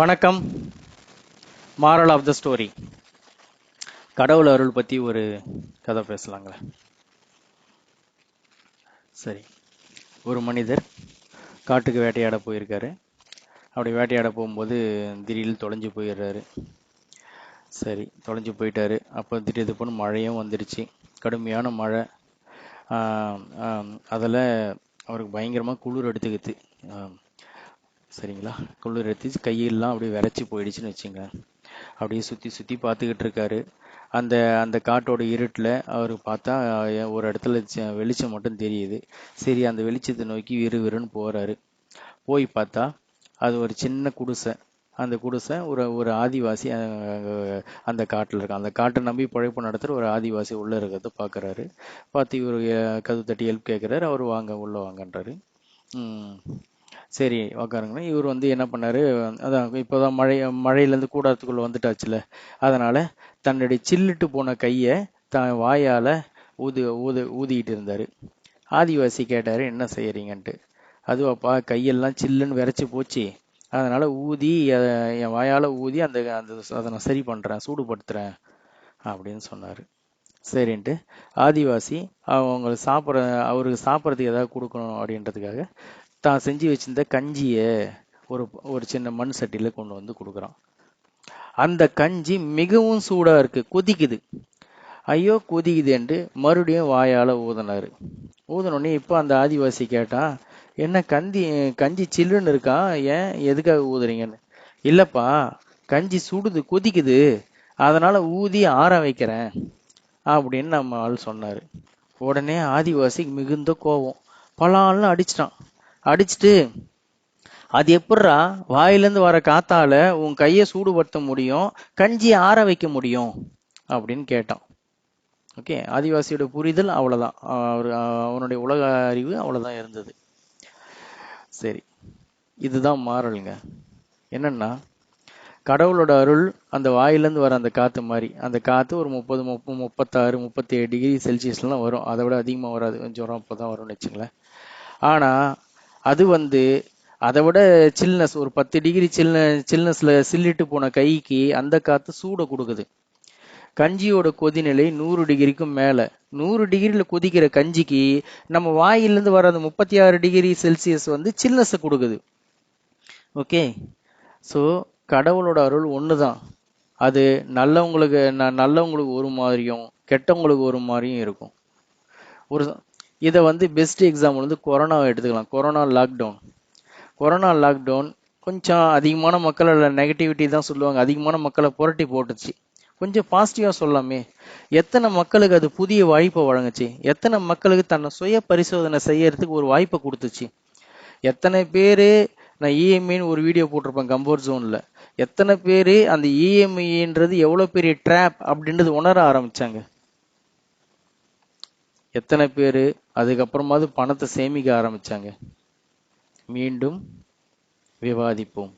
வணக்கம். Moral of the story. கடவுள் அருள் பற்றி ஒரு கதை பேசலாங்களே. சரி, ஒரு மனிதர் காட்டுக்கு வேட்டையாட போயிருக்காரு. அப்படி வேட்டையாட போகும்போது திடீர்னு தொலைஞ்சு போயிடுறாரு. சரி, தொலைஞ்சு போயிட்டாரு. அப்போ திடீர்னு போன மழையும் வந்துடுச்சு, கடுமையான மழை. அதில் அவருக்கு பயங்கரமாக குளிர் எடுத்துக்கிது. சரிங்களா, குளிர் எடுத்துச்சு, கையெல்லாம் அப்படியே விரைச்சி போயிடுச்சுன்னு வச்சுங்க. அப்படியே சுற்றி சுற்றி பார்த்துக்கிட்டு இருக்காரு. அந்த அந்த காட்டோட இருட்டில் அவர் பார்த்தா ஒரு இடத்துல வெளிச்சம் மட்டும் தெரியுது. சரி, அந்த வெளிச்சத்தை நோக்கி விறுவிறுன்னு போகிறாரு. போய் பார்த்தா அது ஒரு சின்ன குடிசை. அந்த குடிசை ஒரு ஒரு ஆதிவாசி அந்த காட்டில் இருக்கான். அந்த காட்டை நம்பி பிழைப்பு நடத்துகிற ஒரு ஆதிவாசி உள்ளே இருக்கிறத பார்க்குறாரு. பார்த்து இவர் கதவு தட்டி ஹெல்ப் கேட்குறாரு. அவர் வாங்க உள்ளே வாங்கன்றாரு. சரி உக்காருங்கண்ணா. இவர் என்ன பண்ணாரு, அதான் இப்போதான் மழையிலேருந்து கூடாரத்துக்குள்ளே வந்துட்டாச்சுல, அதனால தன்னுடைய சில்லிட்டு போன கையை வாயால் ஊதிக்கிட்டு இருந்தார். ஆதிவாசி கேட்டார், என்ன செய்யறீங்கன்ட்டு. அதுவாப்பா, கையெல்லாம் சில்லுன்னு விரைச்சி போச்சு, அதனால ஊதி என் வாயால் ஊதி அந்த அந்த அதை நான் சரி பண்ணுறேன், சூடுபடுத்துகிறேன் அப்படின்னு சொன்னார். சரின்ட்டு ஆதிவாசி அவருக்கு சாப்பிட்றதுக்கு ஏதாவது கொடுக்கணும் அப்படின்றதுக்காக தான் செஞ்சு வச்சிருந்த கஞ்சியை ஒரு சின்ன மண் சட்டியில் கொண்டு வந்து கொடுக்குறான். அந்த கஞ்சி மிகவும் சூடாக இருக்குது, கொதிக்குது. ஐயோ கொதிக்குது என்று மறுபடியும் வாயால் ஊதினார். ஊதினோடனே இப்போ அந்த ஆதிவாசி கேட்டான், என்ன கஞ்சி சில்லுன்னு இருக்கா, ஏன் எதுக்காக ஊதுறீங்கன்னு. இல்லைப்பா, கஞ்சி சுடுது, கொதிக்குது, அதனால் ஊதி ஆற வைக்கிறேன் அப்படின்னு நம்ம ஆள் சொன்னார். உடனே ஆதிவாசிக்கு மிகுந்த கோபம், பலால்னு அடிச்சிட்டான். அடிச்சுட்டு, அது எப்படிரா வாயிலேருந்து வர காத்தால உன் கையை சூடுபடுத்த முடியும், கஞ்சியை ஆற வைக்க முடியும் அப்படின்னு கேட்டான். ஓகே, ஆதிவாசியோட புரிதல் அவ்வளோதான், அவனுடைய உலக அறிவு அவ்வளோதான் இருந்தது. சரி, இதுதான் மாறலுங்க. என்னன்னா, கடவுளோட அருள் அந்த வாயிலேருந்து வர அந்த காற்று மாதிரி. அந்த காற்று ஒரு 36 37 டிகிரி செல்சியஸ்லாம் வரும், அதை விட அதிகமாக வராது, ஜுரம் அப்போ தான் வரும்னு வச்சுங்களேன். ஆனால் அது அதை விட சில்னஸ், ஒரு 10 டிகிரி சில்னஸில் சில்லிட்டு போன கைக்கு அந்த காற்று சூடை கொடுக்குது. கஞ்சியோட கொதிநிலை 100 டிகிரிக்கும் மேலே. 100 டிகிரியில் கொதிக்கிற கஞ்சிக்கு நம்ம வாயிலிருந்து வர அந்த 36 டிகிரி செல்சியஸ் சில்னஸை கொடுக்குது. ஓகே, ஸோ கடவுளோட அருள் ஒன்று தான். அது நல்லவங்களுக்கு ஒரு மாதிரியும் கெட்டவங்களுக்கு ஒரு மாதிரியும் இருக்கும். இதை பெஸ்ட் எக்ஸாம்பிள் கொரோனாவை எடுத்துக்கலாம். கொரோனா லாக்டவுன் கொஞ்சம் அதிகமான மக்களோட நெகட்டிவிட்டி தான் சொல்லுவாங்க, அதிகமான மக்களை புரட்டி போட்டுச்சு. கொஞ்சம் பாசிட்டிவாக சொல்லாமே. எத்தனை மக்களுக்கு அது புதிய வாய்ப்பை வழங்குச்சு, எத்தனை மக்களுக்கு தன்னை சுய பரிசோதனை செய்யறதுக்கு ஒரு வாய்ப்பை கொடுத்துச்சு. எத்தனை பேர், நான் இஎம்ஐன்னு ஒரு வீடியோ போட்டிருப்பேன் கம்ஃபர்ட் ஜோனில், எத்தனை பேர் அந்த இஎம்ஐன்றது எவ்வளோ பெரிய ட்ராப் அப்படின்றது உணர ஆரம்பித்தாங்க. எத்தனை பேர் அதுக்கப்புறமாவது பணத்தை சேமிக்க ஆரம்பித்தாங்க. மீண்டும் விவாதிப்போம்.